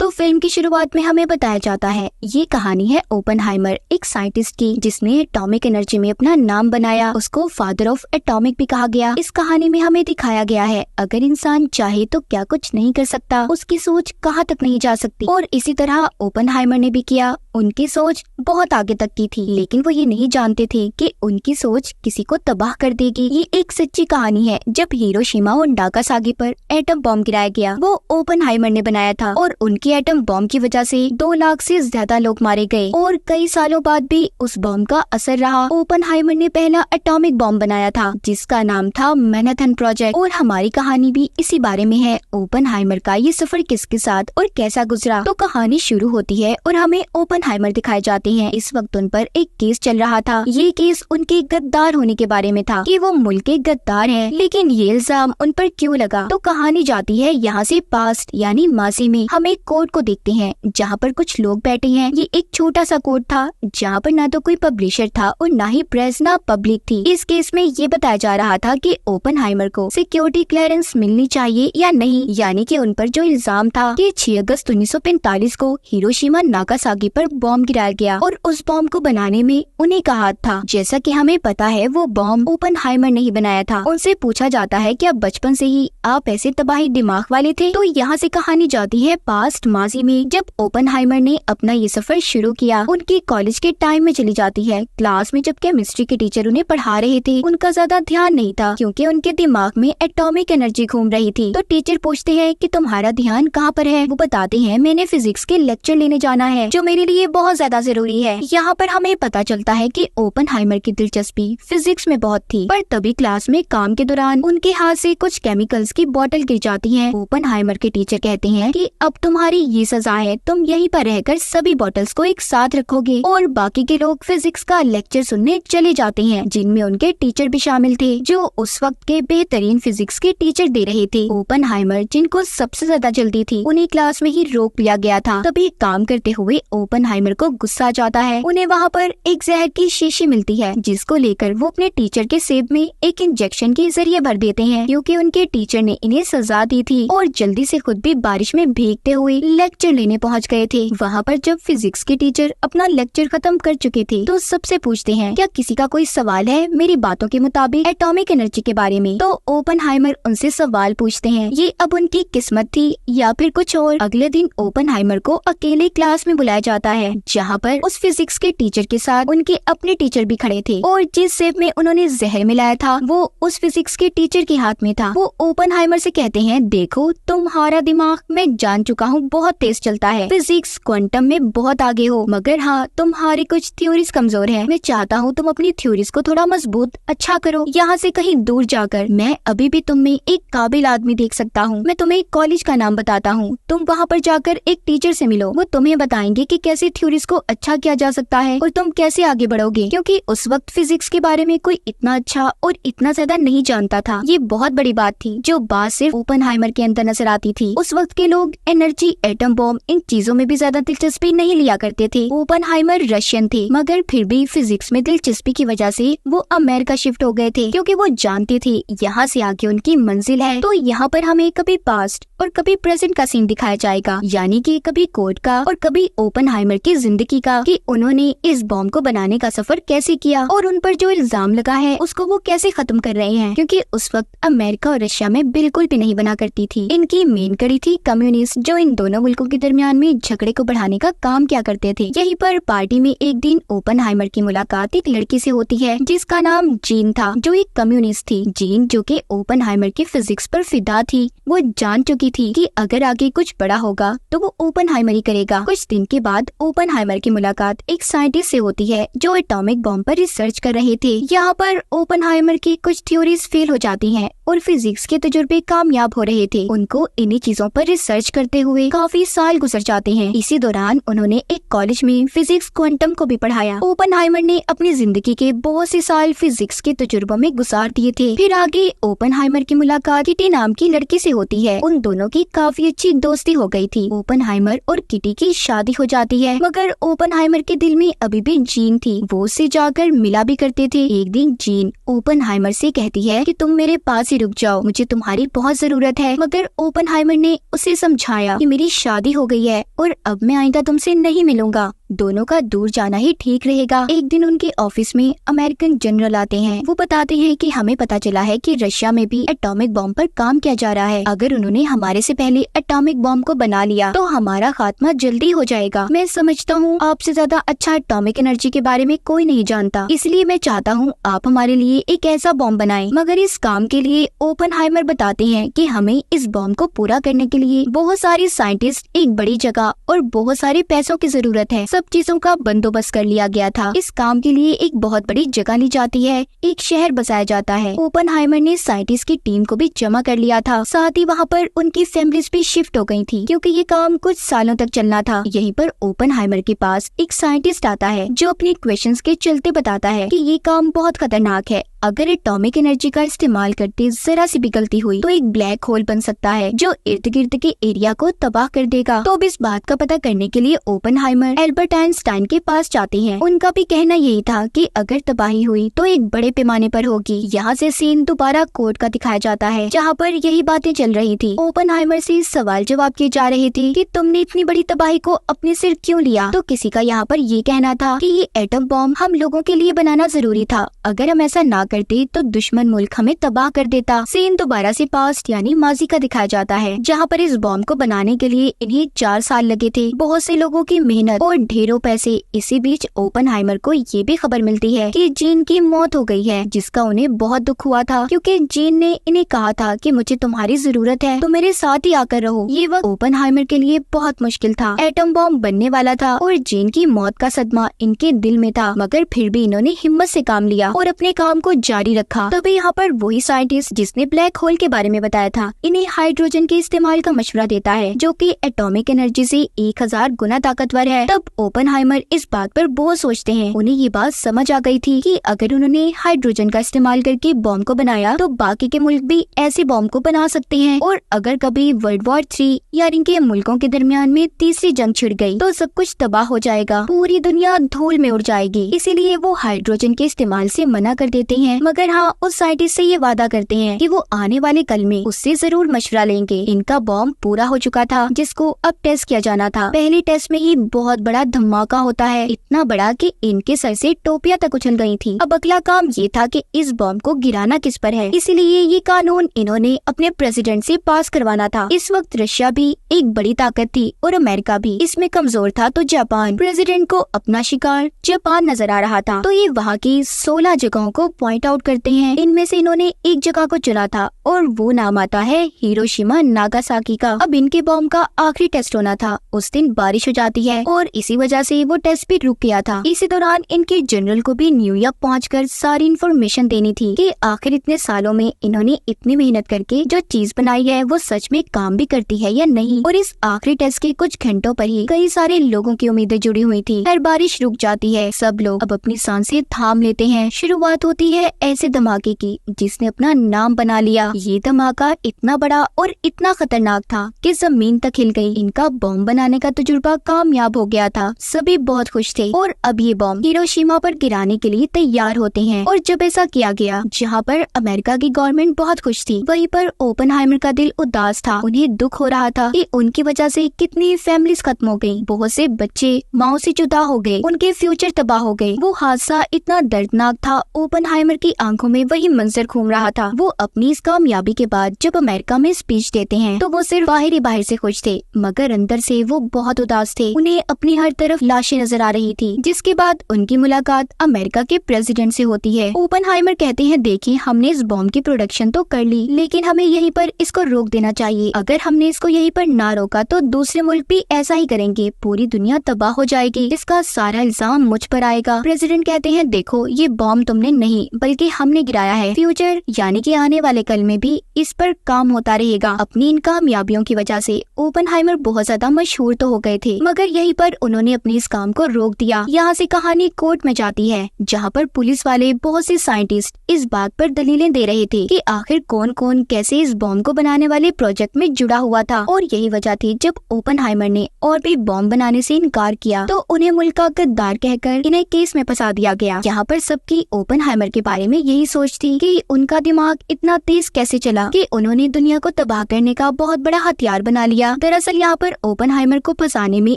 तो फिल्म की शुरुआत में हमें बताया जाता है ये कहानी है ओपेनहाइमर, एक साइंटिस्ट की जिसने एटॉमिक एनर्जी में अपना नाम बनाया। उसको फादर ऑफ एटॉमिक भी कहा गया। इस कहानी में हमें दिखाया गया है अगर इंसान चाहे तो क्या कुछ नहीं कर सकता, उसकी सोच कहाँ तक नहीं जा सकती। और इसी तरह ओपेनहाइमर ने भी किया। उनकी सोच बहुत आगे तक की थी, लेकिन वो ये नहीं जानते थे कि उनकी सोच किसी को तबाह कर देगी। ये एक सच्ची कहानी है। जब हिरोशिमा और नागासाकी पर एटम बॉम्ब गिराया गया, वो ओपेनहाइमर ने बनाया था और उनकी एटम बॉम्ब की वजह से 2 लाख से ज्यादा लोग मारे गए और कई सालों बाद भी उस बॉम्ब का असर रहा। ओपेनहाइमर ने पहला एटॉमिक बॉम्ब बनाया था जिसका नाम था मैनहट्टन प्रोजेक्ट। और हमारी कहानी भी इसी बारे में है, ओपेनहाइमर का ये सफर किसके साथ और कैसा गुजरा। तो कहानी शुरू होती है और हमें ओपेनहाइमर दिखाए जाते हैं। इस वक्त उन पर एक केस चल रहा था। ये केस उनके गद्दार होने के बारे में था कि वो मुल्क के गद्दार हैं। लेकिन ये इल्जाम उन पर क्यों लगा? तो कहानी जाती है यहाँ से पास्ट यानी माजी में। हम एक कोर्ट को देखते हैं जहाँ पर कुछ लोग बैठे हैं। ये एक छोटा सा कोर्ट था जहाँ पर ना तो कोई पब्लिशर था और ना ही प्रेस ना पब्लिक थी। इस केस में ये बताया जा रहा था कि ओपेनहाइमर को सिक्योरिटी क्लियरेंस मिलनी चाहिए या नहीं, यानी कि उन पर जो इल्जाम था कि 6 अगस्त 1945 को हिरोशिमा नागासाकी पर बॉम्ब गिराया गया और उस बॉम्ब को बनाने में उन्हीं का हाथ था। जैसा कि हमें पता है वो बॉम्ब ओपेनहाइमर ने ही बनाया था। उनसे पूछा जाता है क्या बचपन से ही आप ऐसे तबाही दिमाग वाले थे? तो यहाँ से कहानी जाती है पास्ट माजी में। जब ओपेनहाइमर ने अपना ये सफर शुरू किया, उनकी कॉलेज के टाइम में चली जाती है। क्लास में जब केमिस्ट्री के टीचर उन्हें पढ़ा रहे थे, उनका ज्यादा ध्यान नहीं था क्योंकि उनके दिमाग में एटॉमिक एनर्जी घूम रही थी। तो टीचर पूछते हैं कि तुम्हारा ध्यान कहाँ पर है? वो बताते हैं मैंने फिजिक्स के लेक्चर लेने जाना है जो मेरे लिए बहुत ज्यादा जरूरी है। यहाँ पर हमें पता चलता है कि ओपेनहाइमर की दिलचस्पी फिजिक्स में बहुत थी, पर तभी क्लास में काम के दौरान उनके हाथ से कुछ केमिकल्स की बोतल गिर जाती है। ओपेनहाइमर के टीचर कहते हैं कि अब तुम्हारी ये सजा है, तुम यहीं पर रहकर सभी बोतल्स को एक साथ रखोगे। और बाकी के लोग फिजिक्स का लेक्चर सुनने चले जाते हैं जिनमें उनके टीचर भी शामिल थे जो उस वक्त के बेहतरीन फिजिक्स के टीचर दे रहे थे। ओपेनहाइमर जिनको सबसे ज्यादा जल्दी थी, उन्हें क्लास में ही रोक लिया गया था। तभी काम करते हुए ओपेनहाइमर को गुस्सा आ जाता है। उन्हें वहाँ पर एक जहर की शीशी मिलती है जिसको लेकर वो अपने टीचर के सेब में एक इंजेक्शन के जरिए भर देते हैं क्योंकि उनके टीचर ने इन्हें सजा दी थी और जल्दी से खुद भी बारिश में भीगते हुए लेक्चर लेने पहुँच गए थे। वहाँ पर जब फिजिक्स के टीचर अपना लेक्चर खत्म कर चुके थे तो सबसे पूछते हैं क्या किसी का कोई सवाल है मेरी बातों के मुताबिक एटॉमिक एनर्जी के बारे में? तो ओपेनहाइमर उनसे सवाल पूछते हैं। ये अब उनकी किस्मत थी या फिर कुछ और। अगले दिन ओपेनहाइमर को अकेले क्लास में बुलाया जाता है जहाँ पर उस फिजिक्स के टीचर के साथ उनके अपने टीचर भी खड़े थे और जिस सेब में उन्होंने जहर मिलाया था वो उस फिजिक्स के टीचर के हाथ में था। वो ओपेनहाइमर से कहते हैं देखो तुम्हारा दिमाग मैं जान चुका हूँ बहुत तेज चलता है, फिजिक्स क्वांटम में बहुत आगे हो, मगर हाँ तुम्हारी कुछ थ्योरीज कमजोर है। मैं चाहता हूँ तुम अपनी थ्योरीज को थोड़ा मजबूत अच्छा करो। यहाँ से कहीं दूर जाकर मैं अभी भी तुम में एक काबिल आदमी देख सकता हूँ। मैं तुम्हें एक कॉलेज का नाम बताता हूँ, तुम वहाँ पर जाकर एक टीचर से मिलो, वो तुम्हें बताएंगे कि कैसे थ्योरीज को अच्छा किया जा सकता है और तुम कैसे आगे बढ़ोगे। क्योंकि उस वक्त फिजिक्स के बारे में कोई इतना अच्छा और इतना ज्यादा नहीं जानता था। ये बहुत बड़ी बात थी जो बात सिर्फ ओपेनहाइमर के अंदर नजर आती थी। उस वक्त के लोग एनर्जी, एटम बॉम्ब, इन चीजों में भी ज्यादा दिलचस्पी नहीं लिया करते थे। ओपेनहाइमर रशियन थे मगर फिर भी फिजिक्स में दिलचस्पी की वजह से वो अमेरिका शिफ्ट हो गए थे क्योंकि वो जानते थे यहाँ से आगे उनकी मंजिल है। तो यहाँ पर हमें कभी पास्ट और कभी प्रेजेंट का सीन दिखाया जाएगा, यानी कि कभी कोर्ट का और कभी ओपेनहाइमर की जिंदगी का कि उन्होंने इस बॉम्ब को बनाने का सफर कैसे किया और उन पर जो इल्जाम लगा है उसको वो कैसे खत्म कर रहे हैं। क्योंकि उस वक्त अमेरिका और रशिया में बिल्कुल भी नहीं बना करती थी। इनकी मेन कड़ी थी कम्युनिस्ट जो इन दोनों मुल्कों के दरमियान में झगड़े को बढ़ाने का काम किया करते थे। यहीं पर पार्टी में एक दिन ओपेनहाइमर की मुलाकात एक लड़की से होती है जिसका नाम जीन था जो एक कम्युनिस्ट थी। जीन जो कि ओपेनहाइमर की फिजिक्स पर फिदा थी, वो जान चुकी थी कि अगर आगे कुछ बड़ा होगा तो वो ओपेनहाइमर ही करेगा। कुछ दिन के बाद ओपेनहाइमर की मुलाकात एक साइंटिस्ट से होती है जो एटॉमिक बॉम्ब पर रिसर्च कर रहे थे। यहाँ पर ओपेनहाइमर की कुछ थ्योरीज फेल हो जाती हैं और फिजिक्स के तजुर्बे कामयाब हो रहे थे। उनको इन्हीं चीजों पर रिसर्च करते हुए काफी साल गुजर जाते हैं। इसी दौरान उन्होंने एक कॉलेज में फिजिक्स क्वांटम को भी पढ़ाया। ओपेनहाइमर ने अपनी जिंदगी के बहुत से साल फिजिक्स के तजुर्बों में गुजार दिए थे। फिर आगे ओपेनहाइमर की मुलाकात किटी नाम की लड़की से होती है। उन दोनों की काफी अच्छी दोस्ती हो गई थी। ओपेनहाइमर और किटी की शादी हो जाती है मगर ओपनहाइमर के दिल में अभी भी जीन थी। वो उससे जाकर मिला भी करते थे। एक दिन जीन ओपनहाइमर से कहती है कि तुम मेरे पास ही रुक जाओ, मुझे तुम्हारी बहुत जरूरत है। मगर ओपनहाइमर ने उसे समझाया कि मेरी शादी हो गई है और अब मैं आइंदा तुमसे नहीं मिलूंगा, दोनों का दूर जाना ही ठीक रहेगा। एक दिन उनके ऑफिस में अमेरिकन जनरल आते हैं। वो बताते हैं कि हमें पता चला है कि रशिया में भी एटॉमिक बॉम्ब पर काम किया जा रहा है। अगर उन्होंने हमारे से पहले एटॉमिक बॉम्ब को बना लिया तो हमारा खात्मा जल्दी हो जाएगा। मैं समझता हूँ आपसे ज्यादा अच्छा एटॉमिक एनर्जी के बारे में कोई नहीं जानता, इसलिए मैं चाहता हूँ आप हमारे लिए एक ऐसा बॉम्ब बनाएं। मगर इस काम के लिए ओपनहाइमर बताते हैं कि हमें इस बॉम्ब को पूरा करने के लिए बहुत सारे साइंटिस्ट, एक बड़ी जगह और बहुत सारे पैसों की जरूरत है। सब चीजों का बंदोबस्त कर लिया गया था। इस काम के लिए एक बहुत बड़ी जगह ली जाती है, एक शहर बसाया जाता है। ओपनहाइमर ने साइंटिस्ट की टीम को भी जमा कर लिया था, साथ ही वहाँ पर उनकी फैमिलीज भी शिफ्ट हो गई थी, क्योंकि ये काम कुछ सालों तक चलना था। यहीं पर ओपनहाइमर के पास एक साइंटिस्ट आता है जो अपने क्वेश्चंस के चलते बताता है कि ये काम बहुत खतरनाक है। अगर एटॉमिक एनर्जी का इस्तेमाल करते जरा सी भी गलती हुई तो एक ब्लैक होल बन सकता है जो इर्द गिर्द के एरिया को तबाह कर देगा। तो अब इस बात का पता करने के लिए ओपनहाइमर एल्बर्ट आइंस्टाइन के पास जाते हैं। उनका भी कहना यही था कि अगर तबाही हुई तो एक बड़े पैमाने पर होगी। यहाँ से सीन दोबारा कोर्ट का दिखाया जाता है जहाँ पर यही बातें चल रही थी। ओपनहाइमर से सवाल जवाब किए जा रहे थे कि तुमने इतनी बड़ी तबाही को अपने सिर क्यों लिया। तो किसी का यहाँ पर ये कहना था कि ये एटम बॉम्ब हम लोगों के लिए बनाना जरूरी था, अगर हम ऐसा ना करते तो दुश्मन मुल्क हमें तबाह कर देता। सीन दोबारा से पास्ट यानी माजी का दिखाया जाता है जहाँ पर इस बॉम्ब को बनाने के लिए इन्हें 4 साल लगे थे, बहुत से लोगों की मेहनत और ढेरों पैसे। इसी बीच ओपनहाइमर को ये भी खबर मिलती है कि जीन की मौत हो गई है, जिसका उन्हें बहुत दुख हुआ था, क्योंकि जीन ने इन्हें कहा था कि मुझे तुम्हारी जरूरत है तो मेरे साथ ही आकर रहो। ये वक्त ओपनहाइमर के लिए बहुत मुश्किल था। एटम बॉम्ब बनने वाला था और जीन की मौत का सदमा इनके दिल में था, मगर फिर भी इन्होंने हिम्मत से काम लिया और अपने काम को जारी रखा। तभी यहाँ पर वही साइंटिस्ट जिसने ब्लैक होल के बारे में बताया था इन्हें हाइड्रोजन के इस्तेमाल का मशवरा देता है, जो कि एटॉमिक एनर्जी से 1000 गुना ताकतवर है। तब ओपनहाइमर इस बात पर बहुत सोचते हैं। उन्हें ये बात समझ आ गई थी कि अगर उन्होंने हाइड्रोजन का इस्तेमाल करके बॉम्ब को बनाया तो बाकी के मुल्क भी ऐसे बॉम्ब को बना सकते हैं, और अगर कभी वर्ल्ड वॉर 3 या इनके मुल्कों के दरमियान में तीसरी जंग छिड़ गई तो सब कुछ तबाह हो जाएगा, पूरी दुनिया धूल में उड़ जाएगी। इसीलिए वो हाइड्रोजन के इस्तेमाल से मना कर देते हैं, मगर हाँ उस साइंटिस्ट से ये वादा करते हैं कि वो आने वाले कल में उससे जरूर मशवरा लेंगे। इनका बॉम्ब पूरा हो चुका था जिसको अब टेस्ट किया जाना था। पहले टेस्ट में ही बहुत बड़ा धमाका होता है, इतना बड़ा कि इनके सर से टोपियां तक उछल गई थी। अब अगला काम ये था कि इस बॉम्ब को गिराना किस पर है, इसलिए ये कानून इन्होंने अपने प्रेसिडेंट से पास करवाना था। इस वक्त रशिया भी एक बड़ी ताकत थी और अमेरिका भी इसमें कमजोर था, तो जापान प्रेसिडेंट को अपना शिकार जापान नजर आ रहा था। तो ये वहाँ की 16 जगहों को पॉइंट आउट करते हैं। इनमें से इन्होंने एक जगह को चुना था और वो नाम आता है हिरोशिमा नागासाकी का। अब इनके बॉम्ब का आखिरी टेस्ट होना था। उस दिन बारिश हो जाती है और इसी वजह से वो टेस्ट भी रुक गया था। इसी दौरान इनके जनरल को भी न्यूयॉर्क पहुंचकर सारी इन्फॉर्मेशन देनी थी कि आखिर इतने सालों में इन्होंने इतनी मेहनत करके जो चीज बनाई है वो सच में काम भी करती है या नहीं। और इस आखिरी टेस्ट के कुछ घंटों पर ही कई सारे लोगों की उम्मीदें जुड़ी हुई थी। खैर बारिश रुक जाती है, सब लोग अब अपनी सांसें थाम लेते हैं। शुरुआत होती है ऐसे धमाके की जिसने अपना नाम बना लिया। ये धमाका इतना बड़ा और इतना खतरनाक था कि जमीन तक हिल गई। इनका बॉम्ब बनाने का तजुर्बा कामयाब हो गया था, सभी बहुत खुश थे और अब ये बॉम्ब हिरोशिमा पर गिराने के लिए तैयार होते हैं। और जब ऐसा किया गया, जहाँ पर अमेरिका की गवर्नमेंट बहुत खुश थी, वहीं पर ओपनहाइमर का दिल उदास था। उन्हें दुख हो रहा था कि उनकी वजह से कितनी फैमिलीज खत्म हो गयी, बहुत से बच्चे माँ से जुदा हो गए, उनके फ्यूचर तबाह हो गए। वो हादसा इतना दर्दनाक था, ओपनहाइमर की आंखों में वही मंजर घूम रहा था। वो अपनी इस कामयाबी के बाद जब अमेरिका में स्पीच देते हैं तो वो सिर्फ बाहर से खुश थे, मगर अंदर से वो बहुत उदास थे। उन्हें अपनी हर तरफ लाशें नजर आ रही थी। जिसके बाद उनकी मुलाकात अमेरिका के प्रेसिडेंट से होती है। ओपनहाइमर कहते हैं, देखिए हमने इस बॉम्ब की प्रोडक्शन तो कर ली, लेकिन हमें यहीं पर इसको रोक देना चाहिए। अगर हमने इसको यहीं पर ना रोका तो दूसरे मुल्क भी ऐसा ही करेंगे, पूरी दुनिया तबाह हो जाएगी, इसका सारा इल्जाम मुझ पर आएगा। प्रेसिडेंट कहते हैं, देखो ये बॉम्ब तुमने नहीं बल्कि हमने गिराया है। फ्यूचर यानी कि आने वाले कल में भी इस पर काम होता रहेगा। अपनी इन कामयाबियों की वजह से ओपेनहाइमर बहुत ज्यादा मशहूर तो हो गए थे, मगर यहीं पर उन्होंने अपने इस काम को रोक दिया। यहाँ से कहानी कोर्ट में जाती है, जहाँ पर पुलिस वाले बहुत से साइंटिस्ट इस बात पर दलीलें दे रहे थे कि आखिर कौन कौन कैसे इस बॉम्ब को बनाने वाले प्रोजेक्ट में जुड़ा हुआ था। और यही वजह थी जब ओपेनहाइमर ने और भी बॉम्ब बनाने से इनकार किया तो उन्हें मुल्क का गद्दार कहकर इन्हें केस में फंसा दिया गया। यहाँ पर सबकी ओपेनहाइमर के बारे में यही सोच थी कि उनका दिमाग इतना तेज कैसे चला कि उन्होंने दुनिया को तबाह करने का बहुत बड़ा हथियार बना लिया। दरअसल यहाँ पर ओपेनहाइमर को फंसाने में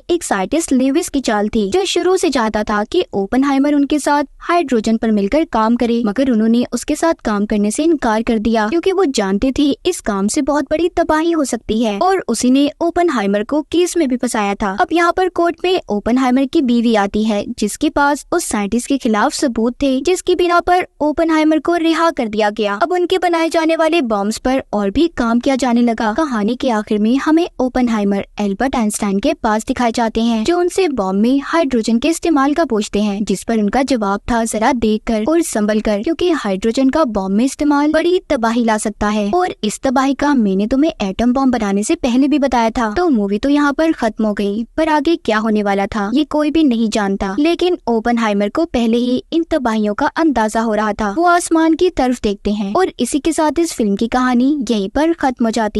एक साइंटिस्ट लेविस की चाल थी, जो शुरू से चाहता था कि ओपेनहाइमर उनके साथ हाइड्रोजन पर मिलकर काम करे, मगर उन्होंने उसके साथ काम करने से इनकार कर दिया क्योंकि वो जानते थे इस काम से बहुत बड़ी तबाही हो सकती है। और उसी ने ओपेनहाइमर को केस में भी फंसाया था। अब यहाँ पर कोर्ट में ओपेनहाइमर की बीवी आती है, जिसके पास उस साइंटिस्ट के खिलाफ सबूत थे, जिसकी बिना पर ओपेनहाइमर को रिहा कर दिया गया। अब उनके बनाए जाने वाले बॉम्ब्स पर और भी काम किया जाने लगा। कहानी के आखिर में हमें ओपेनहाइमर एल्बर्ट आइंस्टाइन के पास दिखाए जाते हैं, जो उनसे बॉम्ब में हाइड्रोजन के इस्तेमाल का पूछते हैं, जिस पर उनका जवाब था जरा देख कर और संभल कर, क्योंकि हाइड्रोजन का बॉम्ब में इस्तेमाल बड़ी तबाही ला सकता है। और इस तबाही का मैंने तुम्हें एटम बॉम्ब बनाने से पहले भी बताया था। तो मूवी तो यहाँ पर खत्म हो गई, पर आगे क्या होने वाला था ये कोई भी नहीं जानता। लेकिन ओपेनहाइमर को पहले ही इन तबाहियों का अंदाजा हो रहा था। वो आसमान की तरफ देखते हैं और इसी के साथ इस फिल्म की कहानी यहीं पर खत्म हो जाती है।